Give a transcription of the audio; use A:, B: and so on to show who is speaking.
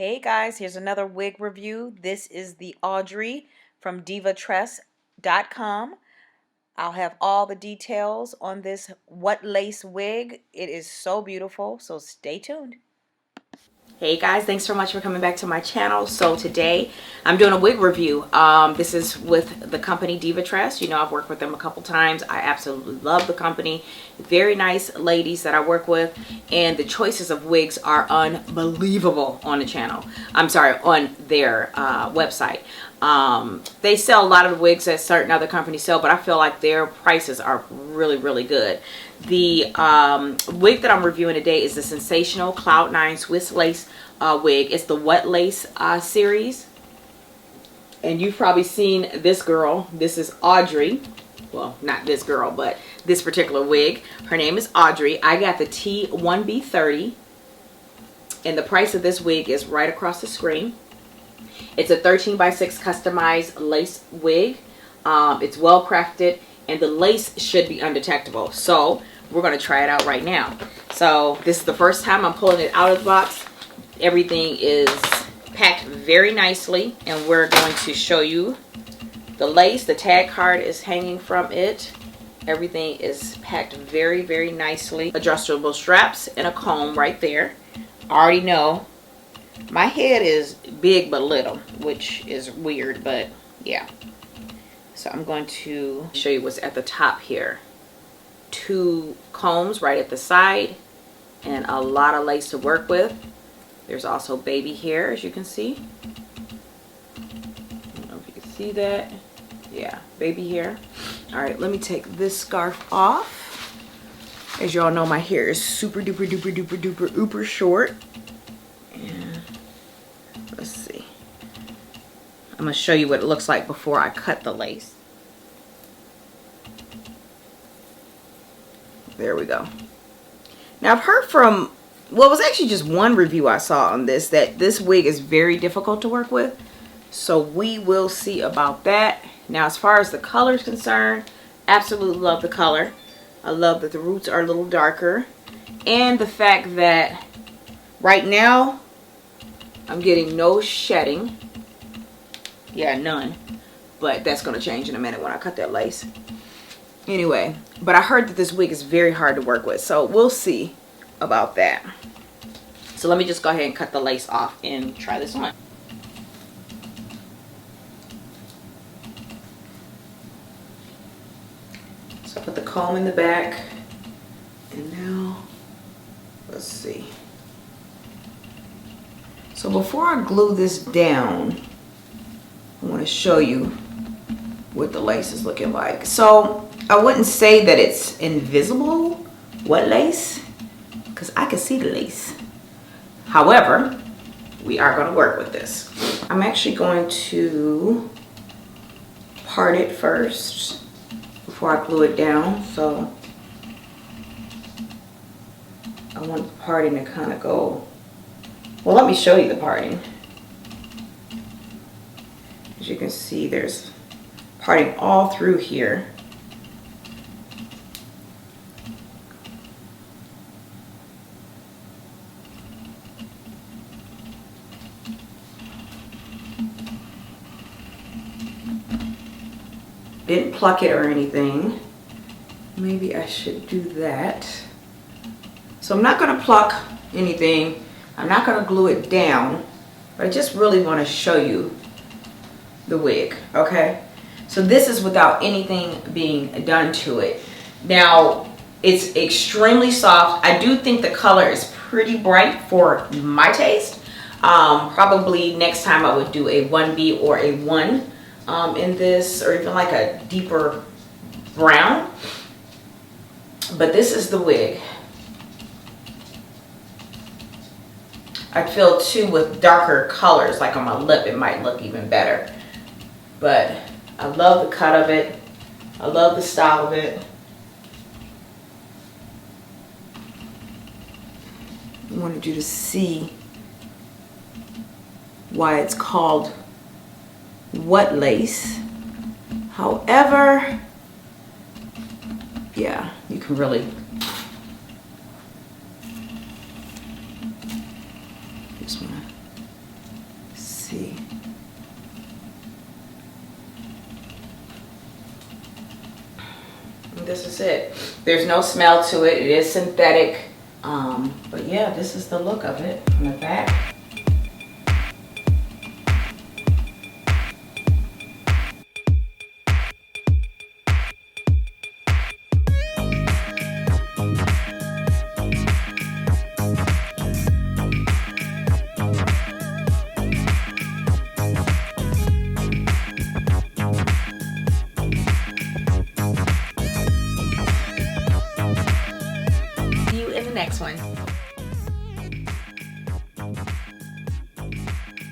A: Hey guys, here's another wig review. This is the Audrey from Divatress.com. I'll have all the details on this what lace wig. It is so beautiful, so stay tuned. Hey guys, thanks so much for coming back to my channel. So today I'm doing a wig review. This is with the company Divatress. You know, I've worked with them a couple times. I absolutely love the company. Very nice ladies that I work with, and the choices of wigs are unbelievable on the channel. I'm sorry, on their website. They sell a lot of the wigs that certain other companies sell, but I feel like their prices are really good. The wig that I'm reviewing today is the Sensational Cloud 9 Swiss Lace wig. It's the What Lace series. And you've probably seen this girl. This is Audrey. Well, not this girl, but this particular wig. Her name is Audrey. I got the T1B30. And the price of this wig is right across the screen. It's a 13x6 customized lace wig. It's well crafted, and the lace should be undetectable. So we're going to try it out right now. So this is the first time I'm pulling it out of the box. Everything is packed very nicely, and we're going to show you the lace. The tag card is hanging from it. Everything is packed very nicely. Adjustable straps and a comb right there. I already know my head is big but little, which is weird, but yeah. So I'm going to show you what's at the top here. 2 combs right at the side and a lot of lace to work with. There's also baby hair, as you can see. I don't know if you can see that. Yeah, baby hair. All right, let me take this scarf off. As y'all know, my hair is super duper short. And let's see. I'm going to show you what it looks like before I cut the lace. There we go. Now I've heard from, well, it was actually just one review I saw on this, that this wig is very difficult to work with. So we will see about that. Now as far as the color is concerned, absolutely love the color. I love that the roots are a little darker. And the fact that right now I'm getting no shedding. Yeah, none. But that's going to change in a minute when I cut that lace. Anyway, but I heard that this wig is very hard to work with. So we'll see about that. So let me just go ahead and cut the lace off and try this on. So I put the comb in the back. And now, let's see. So before I glue this down, I want to show you what the lace is looking like. So I wouldn't say that it's invisible, what lace, because I can see the lace. However, we are going to work with this. I'm actually going to part it first before I glue it down. So I want the parting to kind of go, well, let me show you the parting. As you can see, there's parting all through here. Didn't pluck it or anything. Maybe I should do that. So I'm not going to pluck anything. I'm not going to glue it down, but I just really want to show you the wig, okay? So this is without anything being done to it. Now, it's extremely soft. I do think the color is pretty bright for my taste. Probably next time I would do a 1B or a 1 in this, or even like a deeper brown. But this is the wig. I feel too with darker colors, like on my lip, it might look even better. But I love the cut of it. I love the style of it. I wanted you to see why it's called what lace. However, yeah, you can really just want to see. And this is it. There's no smell to it. It is synthetic. But yeah, this is the look of it from the back.